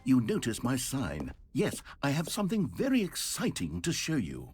you notice my sign. Yes, I have something very exciting to show you.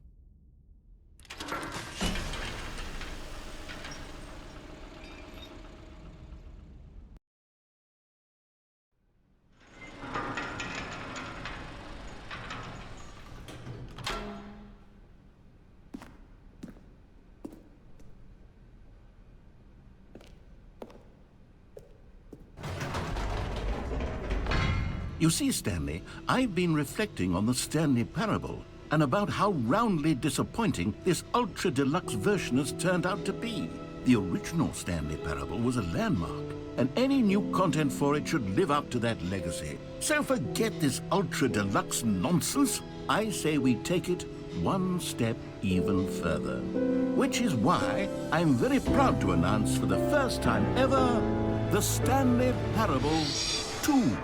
You see, Stanley, I've been reflecting on the Stanley parable and about how roundly disappointing this ultra deluxe version has turned out to be. The original Stanley parable was a landmark, and any new content for it should live up to that legacy. So forget this ultra deluxe nonsense. I say we take it one step even further. Which is why I'm very proud to announce for the first time ever, the Stanley Parable 2.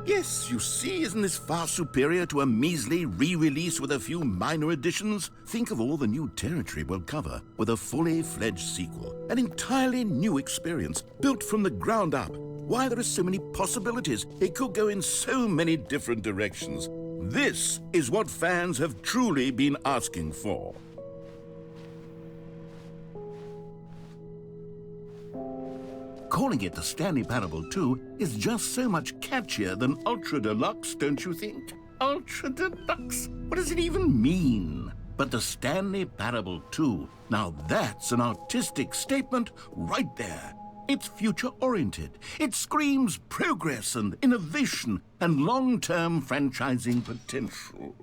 Yes, you see, isn't this far superior to a measly re-release with a few minor additions? Think of all the new territory we'll cover with a fully fledged sequel. An entirely new experience, built from the ground up. Why, there are so many possibilities. It could go in so many different directions. This is what fans have truly been asking for. Calling it the Stanley Parable 2 is just so much catchier than Ultra Deluxe, don't you think? Ultra Deluxe? What does it even mean? But the Stanley Parable 2, now that's an artistic statement right there. It's future-oriented. It screams progress and innovation and long-term franchising potential.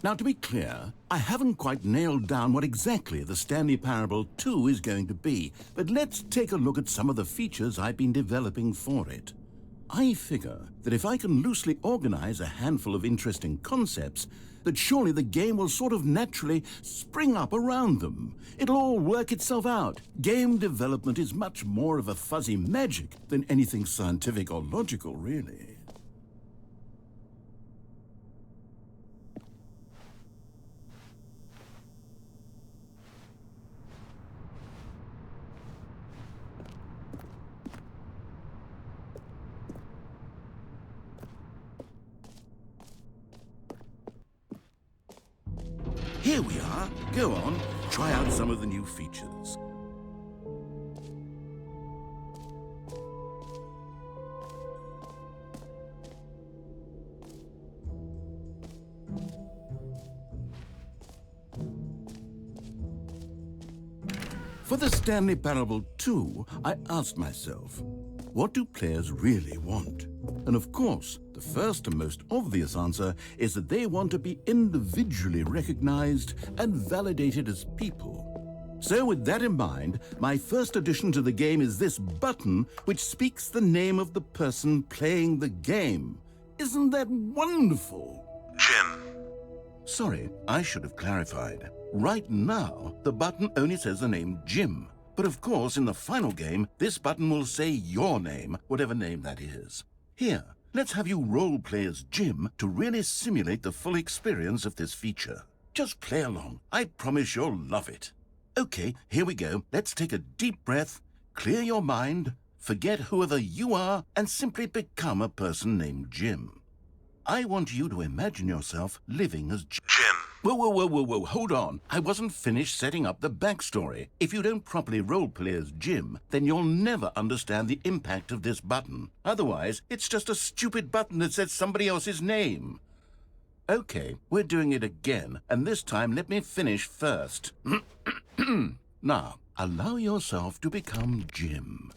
Now, to be clear, I haven't quite nailed down what exactly the Stanley Parable 2 is going to be, but let's take a look at some of the features I've been developing for it. I figure that if I can loosely organize a handful of interesting concepts, that surely the game will sort of naturally spring up around them. It'll all work itself out. Game development is much more of a fuzzy magic than anything scientific or logical, really. Here we are. Go on, try out some of the new features. For the Stanley Parable 2, I asked myself, what do players really want? And of course, the first and most obvious answer is that they want to be individually recognized and validated as people. So with that in mind, my first addition to the game is this button which speaks the name of the person playing the game. Isn't that wonderful? Jim. Sorry, I should have clarified. Right now, the button only says the name Jim. But of course, in the final game, this button will say your name, whatever name that is. Here, let's have you role-play as Jim to really simulate the full experience of this feature. Just play along. I promise you'll love it. Okay, here we go. Let's take a deep breath, clear your mind, forget whoever you are, and simply become a person named Jim. I want you to imagine yourself living as Jim. Whoa, hold on. I wasn't finished setting up the backstory. If you don't properly roleplay as Jim, then you'll never understand the impact of this button. Otherwise, it's just a stupid button that says somebody else's name. Okay, we're doing it again, and this time let me finish first. Now, allow yourself to become Jim.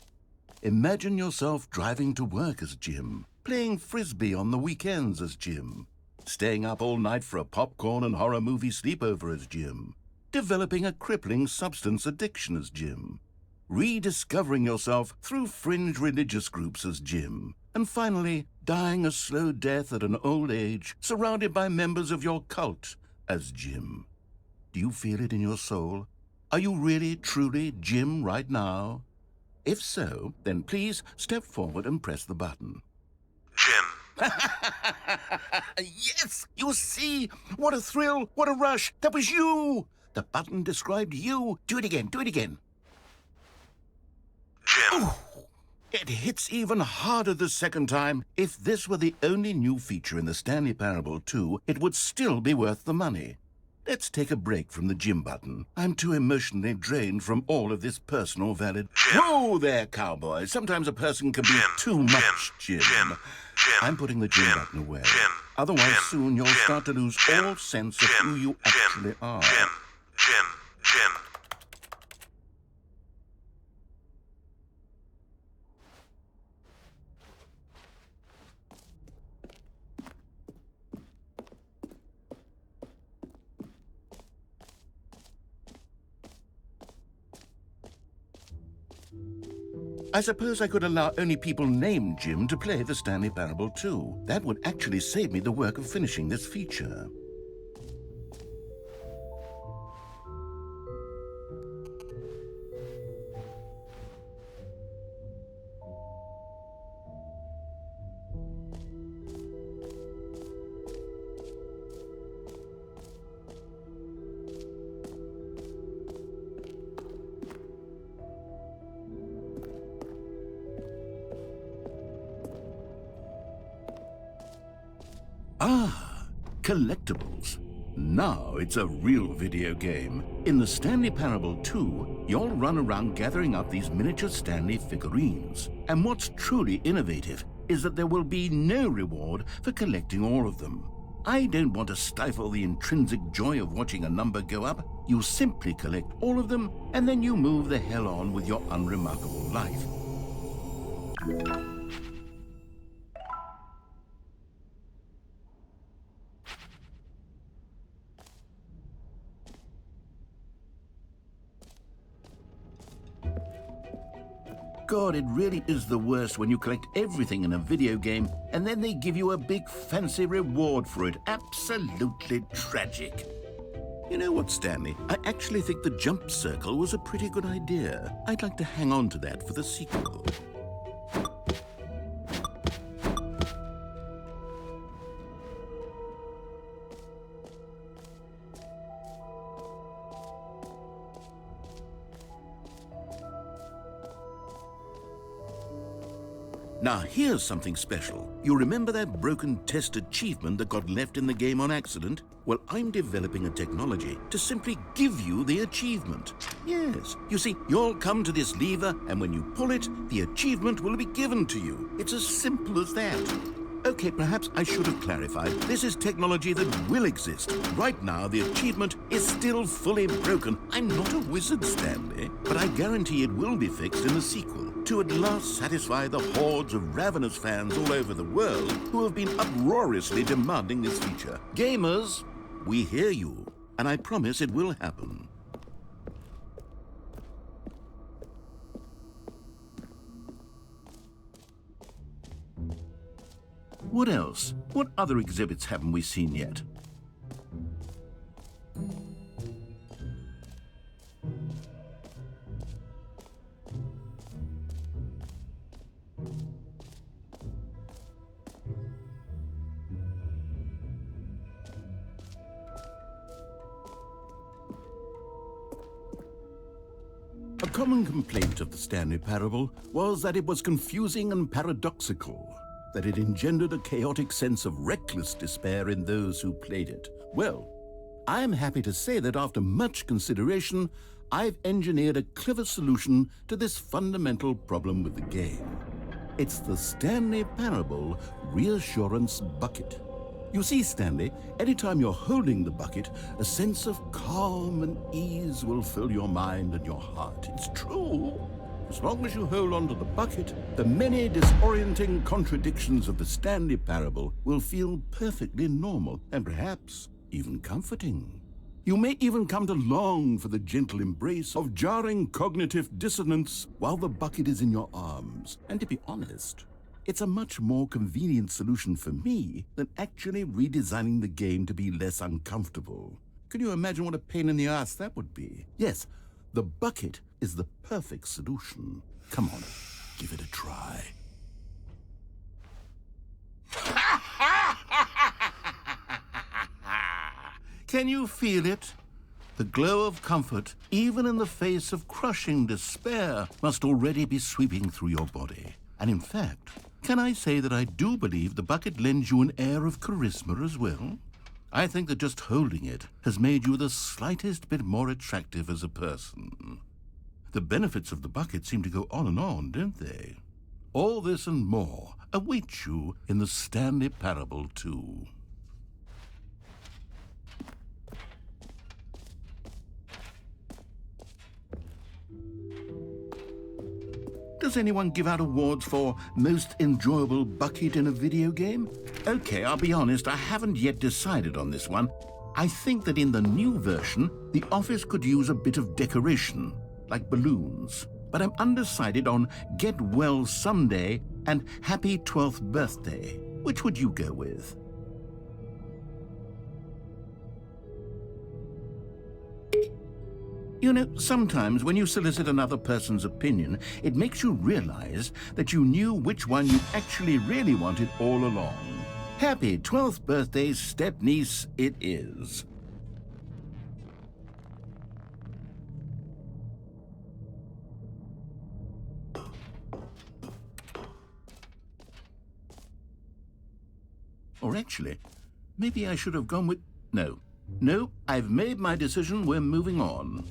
Imagine yourself driving to work as Jim, playing frisbee on the weekends as Jim, staying up all night for a popcorn and horror movie sleepover as Jim, developing a crippling substance addiction as Jim, rediscovering yourself through fringe religious groups as Jim, and finally, dying a slow death at an old age, surrounded by members of your cult as Jim. Do you feel it in your soul? Are you really, truly Jim right now? If so, then please step forward and press the button. Jim. Yes, you see? What a thrill, what a rush. That was you. The button described you. Do it again, do it again. Jim. Ooh, it hits even harder the second time. If this were the only new feature in the Stanley Parable 2, it would still be worth the money. Let's take a break from the Jim button. I'm too emotionally drained from all of this personal valid... Jim. Whoa there, cowboy. Sometimes a person can be too much, Jim. I'm putting the Jim button away. Otherwise, soon you'll start to lose all sense of who you actually are. Jim. I suppose I could allow only people named Jim to play the Stanley Parable 2. That would actually save me the work of finishing this feature. Ah, collectibles. Now it's a real video game. In the Stanley Parable 2, you'll run around gathering up these miniature Stanley figurines. And what's truly innovative is that there will be no reward for collecting all of them. I don't want to stifle the intrinsic joy of watching a number go up. You simply collect all of them, and then you move the hell on with your unremarkable life. God, it really is the worst when you collect everything in a video game and then they give you a big fancy reward for it. Absolutely tragic. You know what, Stanley? I actually think the jump circle was a pretty good idea. I'd like to hang on to that for the sequel. Now, here's something special. You remember that broken test achievement that got left in the game on accident? Well, I'm developing a technology to simply give you the achievement. Yes, you see, you'll come to this lever, and when you pull it, the achievement will be given to you. It's as simple as that. Okay, perhaps I should have clarified. This is technology that will exist. Right now, the achievement is still fully broken. I'm not a wizard, Stanley, but I guarantee it will be fixed in the sequel to at last satisfy the hordes of ravenous fans all over the world who have been uproariously demanding this feature. Gamers, we hear you, and I promise it will happen. What else? What other exhibits haven't we seen yet? A common complaint of the Stanley Parable was that it was confusing and paradoxical, that it engendered a chaotic sense of reckless despair in those who played it. Well, I am happy to say that after much consideration, I've engineered a clever solution to this fundamental problem with the game. It's the Stanley Parable Reassurance Bucket. You see, Stanley, anytime you're holding the bucket, a sense of calm and ease will fill your mind and your heart. It's true. As long as you hold on to the bucket, the many disorienting contradictions of the Stanley Parable will feel perfectly normal and perhaps even comforting. You may even come to long for the gentle embrace of jarring cognitive dissonance while the bucket is in your arms. And to be honest, it's a much more convenient solution for me than actually redesigning the game to be less uncomfortable. Can you imagine what a pain in the ass that would be? Yes, the bucket is the perfect solution. Come on, give it a try. Can you feel it? The glow of comfort, even in the face of crushing despair, must already be sweeping through your body. And in fact, can I say that I do believe the bucket lends you an air of charisma as well? I think that just holding it has made you the slightest bit more attractive as a person. The benefits of the bucket seem to go on, don't they? All this and more await you in the Stanley Parable 2. Does anyone give out awards for most enjoyable bucket in a video game? Okay, I'll be honest, I haven't yet decided on this one. I think that in the new version, the office could use a bit of decoration, like balloons. But I'm undecided on Get Well Someday and Happy 12th Birthday. Which would you go with? You know, sometimes when you solicit another person's opinion, it makes you realize that you knew which one you actually really wanted all along. Happy 12th birthday, step-niece, it is. Or actually, maybe I should have gone with... No, I've made my decision, we're moving on.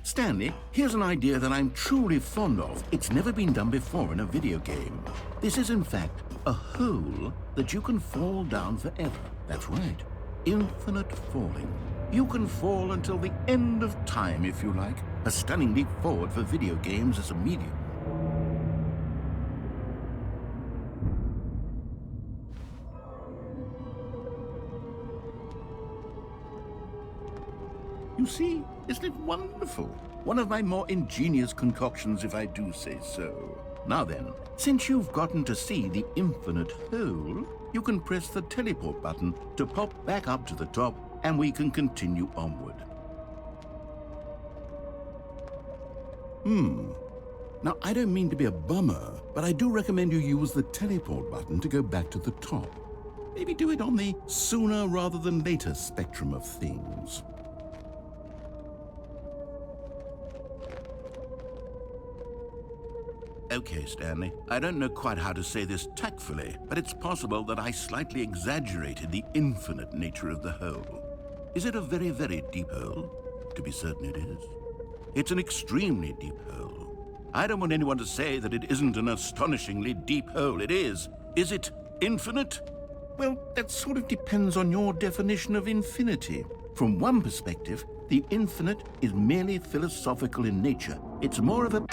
Stanley, here's an idea that I'm truly fond of. It's never been done before in a video game. This is, in fact, a hole that you can fall down forever. That's right. Infinite falling. You can fall until the end of time, if you like. A stunning leap forward for video games as a medium. You see, isn't it wonderful? One of my more ingenious concoctions, if I do say so. Now then, since you've gotten to see the infinite hole, you can press the teleport button to pop back up to the top, and we can continue onward. Now, I don't mean to be a bummer, but I do recommend you use the teleport button to go back to the top. Maybe do it on the sooner rather than later spectrum of things. Okay, Stanley, I don't know quite how to say this tactfully, but it's possible that I slightly exaggerated the infinite nature of the hole. Is it a very, very deep hole? To be certain it is. It's an extremely deep hole. I don't want anyone to say that it isn't an astonishingly deep hole. It is. Is it infinite? Well, that sort of depends on your definition of infinity. From one perspective, the infinite is merely philosophical in nature. It's more of a...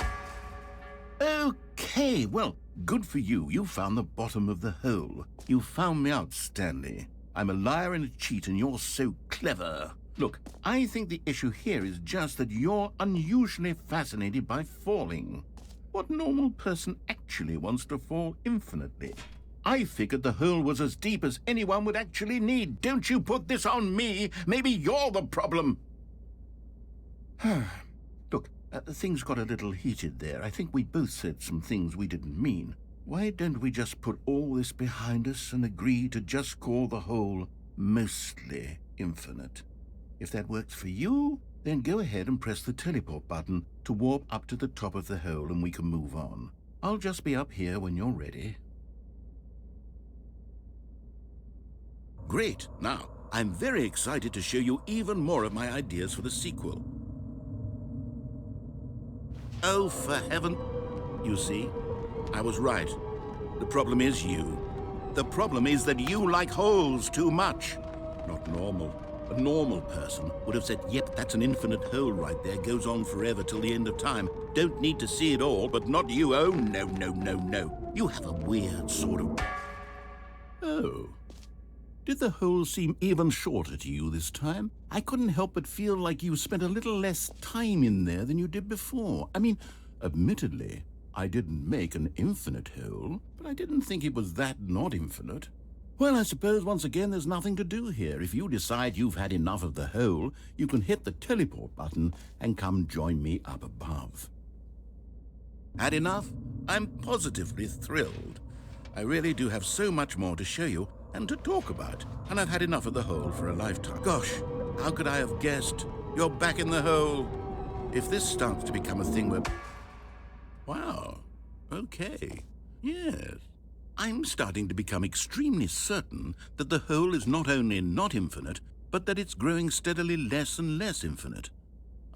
Okay, well, good for you. You found the bottom of the hole. You found me out, Stanley. I'm a liar and a cheat, and you're so clever. Look, I think the issue here is just that you're unusually fascinated by falling. What normal person actually wants to fall infinitely? I figured the hole was as deep as anyone would actually need. Don't you put this on me. Maybe you're the problem. Look, things got a little heated there. I think we both said some things we didn't mean. Why don't we just put all this behind us and agree to just call the hole mostly infinite? If that works for you, then go ahead and press the teleport button to warp up to the top of the hole and we can move on. I'll just be up here when you're ready. Great. Now, I'm very excited to show you even more of my ideas for the sequel. Oh, for heaven... You see, I was right. The problem is you. The problem is that you like holes too much. Not normal. A normal person would have said, yep, that's an infinite hole right there, goes on forever till the end of time. Don't need to see it all, but not you. Oh, no, no, no, no. You have a weird sort of... Oh. Did the hole seem even shorter to you this time? I couldn't help but feel like you spent a little less time in there than you did before. I mean, admittedly, I didn't make an infinite hole, but I didn't think it was that not infinite. Well, I suppose once again there's nothing to do here. If you decide you've had enough of the hole, you can hit the teleport button and come join me up above. Had enough? I'm positively thrilled. I really do have so much more to show you and to talk about, and I've had enough of the hole for a lifetime. Gosh, how could I have guessed? You're back in the hole. If this starts to become a thing where... Wow, okay, yes. I'm starting to become extremely certain that the hole is not only not infinite, but that it's growing steadily less and less infinite.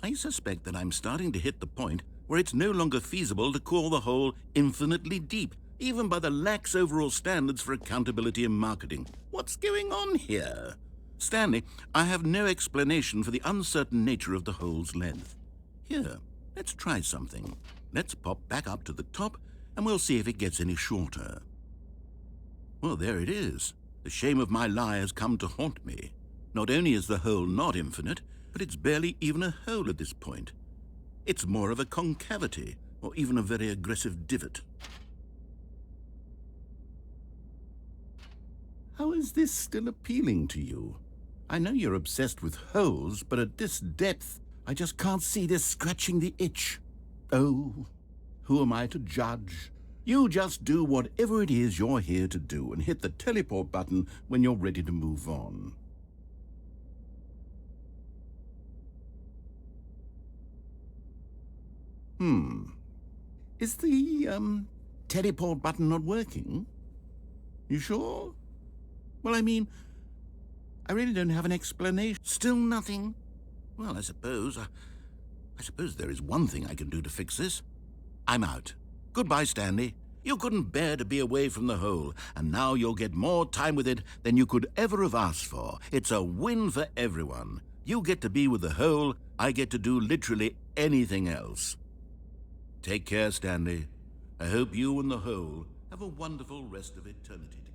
I suspect that I'm starting to hit the point where it's no longer feasible to call the hole infinitely deep, even by the lax overall standards for accountability and marketing. What's going on here? Stanley, I have no explanation for the uncertain nature of the hole's length. Here, let's try something. Let's pop back up to the top, and we'll see if it gets any shorter. Well, there it is. The shame of my lie has come to haunt me. Not only is the hole not infinite, but it's barely even a hole at this point. It's more of a concavity, or even a very aggressive divot. How is this still appealing to you? I know you're obsessed with holes, but at this depth, I just can't see this scratching the itch. Oh, who am I to judge? You just do whatever it is you're here to do and hit the teleport button when you're ready to move on. Is the, teleport button not working? You sure? Well, I mean, I really don't have an explanation. Still nothing? Well, I suppose there is one thing I can do to fix this. I'm out. Goodbye, Stanley. You couldn't bear to be away from the hole, and now you'll get more time with it than you could ever have asked for. It's a win for everyone. You get to be with the hole, I get to do literally anything else. Take care, Stanley. I hope you and the hole have a wonderful rest of eternity together.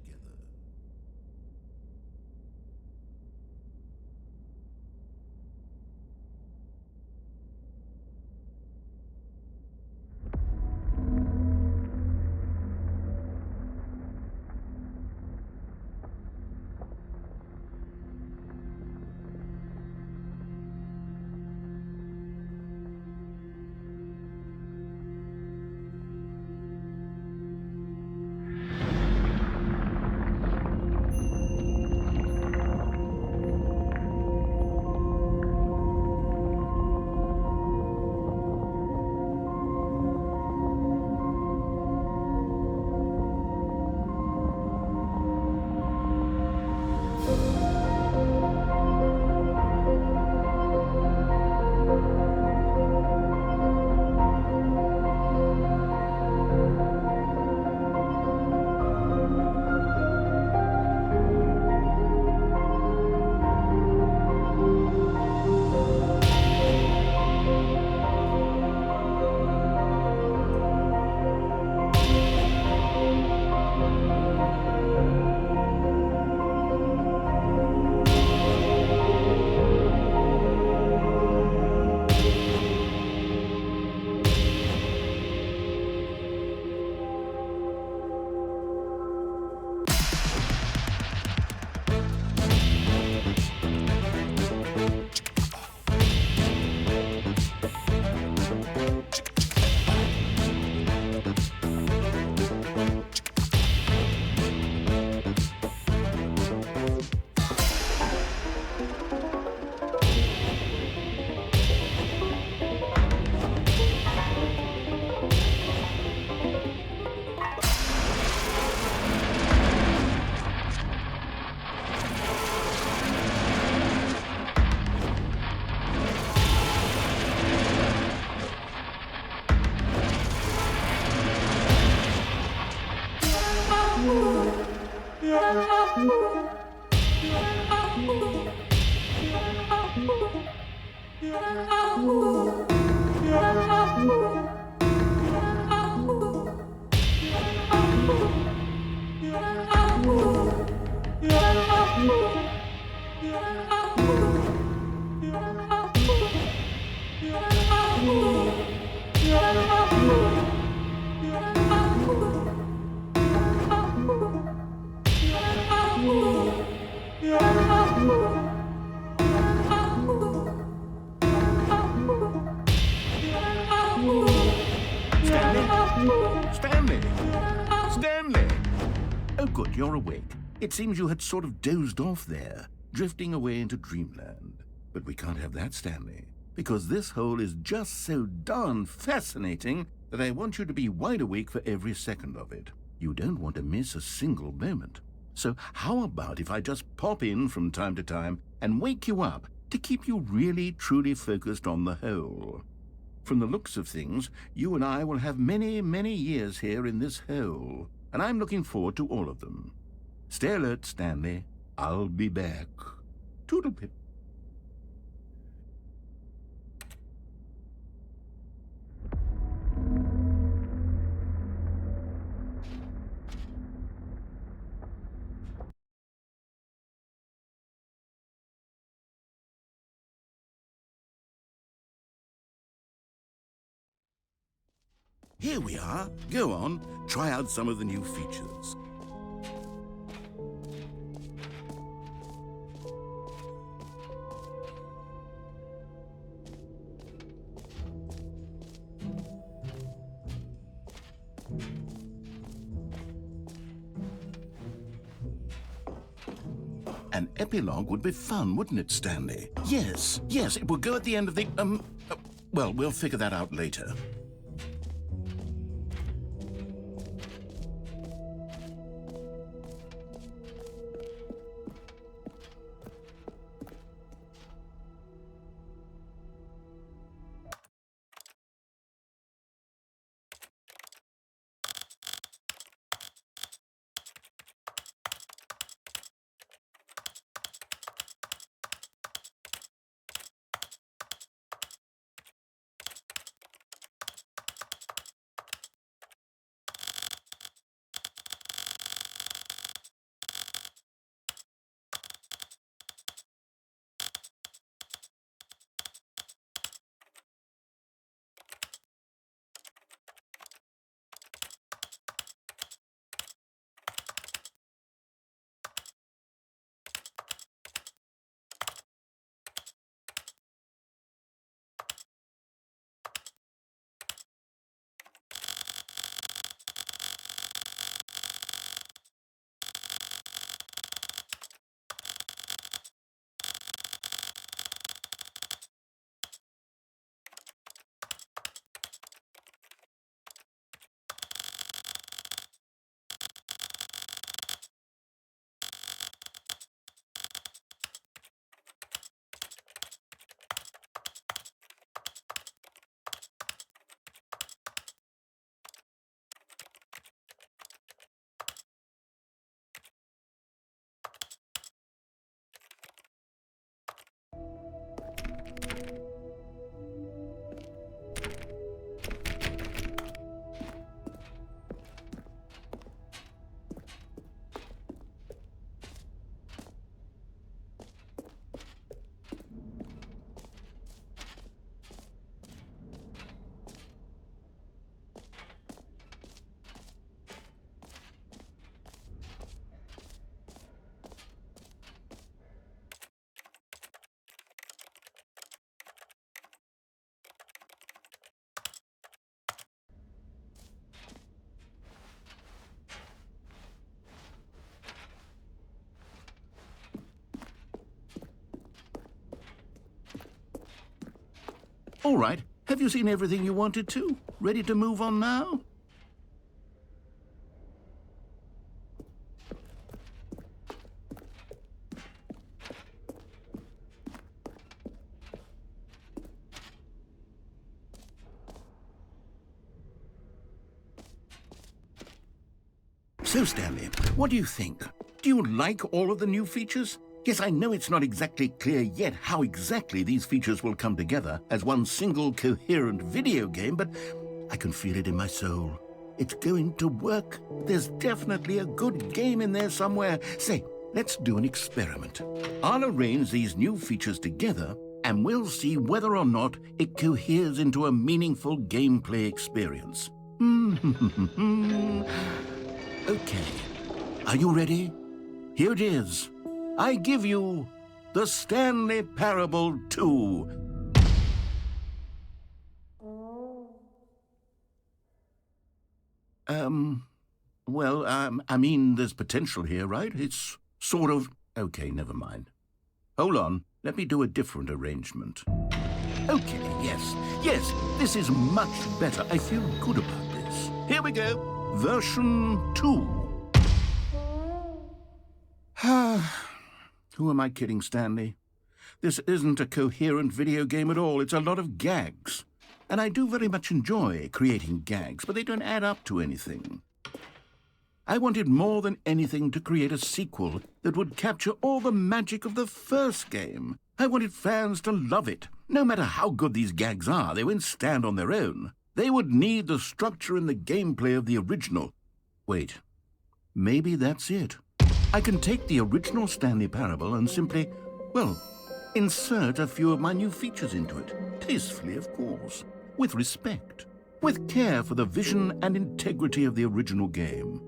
good, you're awake. It seems you had sort of dozed off there, drifting away into dreamland. But we can't have that, Stanley, because this hole is just so darn fascinating that I want you to be wide awake for every second of it. You don't want to miss a single moment. So how about if I just pop in from time to time and wake you up to keep you really, truly focused on the hole? From the looks of things, you and I will have many, many years here in this hole, and I'm looking forward to all of them. Stay alert, Stanley. I'll be back. Toodle-pip. Here we are. Go on, try out some of the new features. An epilogue would be fun, wouldn't it, Stanley? Yes, it will go at the end of the, well, we'll figure that out later. All right, have you seen everything you wanted to? Ready to move on now? So, Stanley, what do you think? Do you like all of the new features? Yes, I know it's not exactly clear yet how exactly these features will come together as one single coherent video game, but I can feel it in my soul. It's going to work. There's definitely a good game in there somewhere. Say, let's do an experiment. I'll arrange these new features together, and we'll see whether or not it coheres into a meaningful gameplay experience. Okay. Are you ready? Here it is. I give you the Stanley Parable 2. Well, I mean, there's potential here, right? It's sort of... Okay, never mind. Hold on, let me do a different arrangement. Okay, yes, this is much better. I feel good about this. Here we go. Version 2. Who am I kidding, Stanley? This isn't a coherent video game at all. It's a lot of gags. And I do very much enjoy creating gags, but they don't add up to anything. I wanted more than anything to create a sequel that would capture all the magic of the first game. I wanted fans to love it. No matter how good these gags are, they won't stand on their own. They would need the structure and the gameplay of the original. Wait, maybe that's it. I can take the original Stanley Parable and simply, well, insert a few of my new features into it. Tastefully, of course. With respect. With care for the vision and integrity of the original game.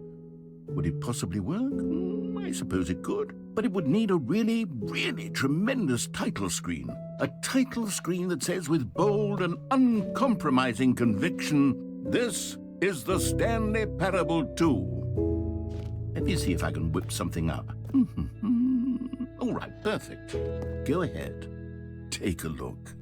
Would it possibly work? I suppose it could. But it would need a really, really tremendous title screen. A title screen that says with bold and uncompromising conviction, "This is the Stanley Parable 2." Let me see if I can whip something up. All right, perfect. Go ahead. Take a look.